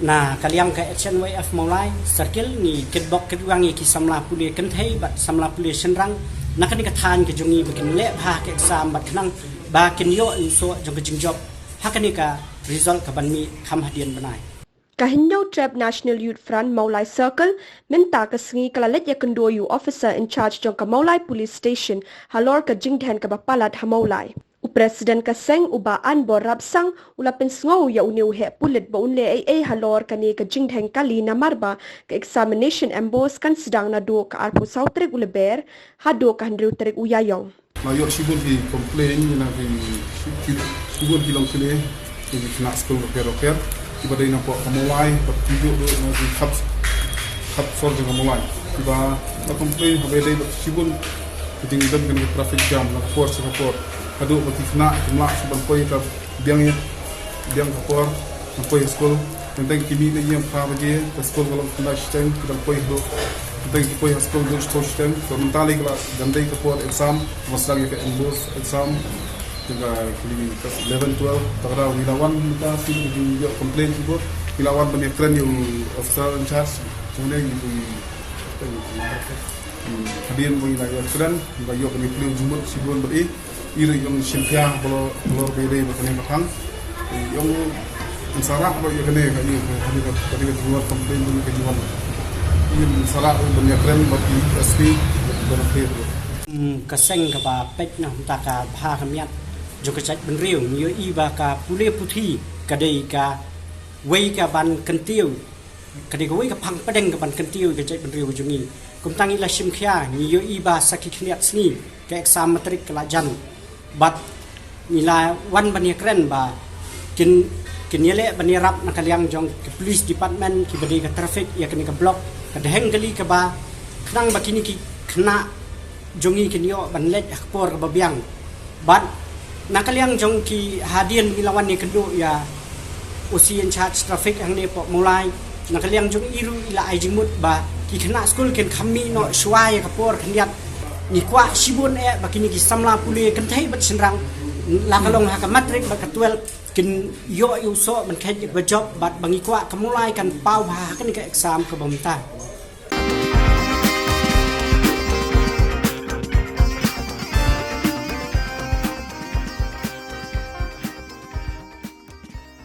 Nah, kaliang ke HNYF Mawlai Circle ni kitbok kitwangi ki samla puli kenthei bat samla puli senrang nak ni kathan ke jungi bikin le ha ke exam bat khnang ba kin yo so jong ke jingjob hakani ka result ka banmi kham hadian banai Kahindo Trap National Youth Front Mawlai Circle minta ke sengi kalalet ya kendo you officer in charge jong ke Mawlai Police Station halor ke jingdheng ke bapalat ha Mawlai. Presiden Kaseng uba an borab sang ula Pynsngew ya uniu he Pulit ba unle ai halor kani ke jingdheng kali na marba ke examination embos kan sedang na do ke arpu sautrek ule ber hado ka handru trek uyayong. Mayor sibun di complain na sibun kilong kile di kena school repair tiba dari nampak Mawlai bertidur na di khap for dengan Mawlai tiba na complain habis dari sibun ketinggian kena traffic jam na force report hadu bagi kena jumlah sebanpoi ke biang kapor nampoi school tentang kimi ni yang pa bagi ke school kalau kena sistem kita poi do tentang poi school do sistem so mentali kelas gandai kapor exam masa lagi ke embos exam juga kini 11 12 tagara wilawan kita sini juga komplain juga wilawan banyak keren yang officer in charge kemudian itu hadian bagi rakyat keren bagi kami peluk jumut sibun beri iri yang silpia kalau beri macam macam yang salah bagi kene kami tadi keluar komplain bagi kejuan ini salah banyak keren bagi SP berfir kaseng ke ba pek na ta ka pha khamiat jo ka chait ben riu nyo i ba ka pule puthi ka dei ka wei ka ban kentiu ka dei ka wei ka phang padeng ka ban kentiu ka chait ben riu jungi kum tangi la sim khia nyo i ba sakhi khniat sni ka exam matrik ka jan bat nila wan bani kren ba kin yele bani rap na kaliang jong ke police department ki badi ka traffic ya kini ka block ka deheng gali ka ba khnang ba kini ki khna jongi kin yo ban let akpor ka babiang bat na kaliang jong ki hadian ilawan ni kendo ya osi in charge traffic ang ne po Mawlai na kaliang jong iru ila ai jingmut ba ki khna school ken khammi no shwai ka por khniat ni kwa sibun bakini ki samla puli kan thai bat senrang la kalong ha ka matrik ba ka 12 kin yo so man khai ba job bat bangi kwa ka Mawlai kan pau ha kan ka exam ka bomta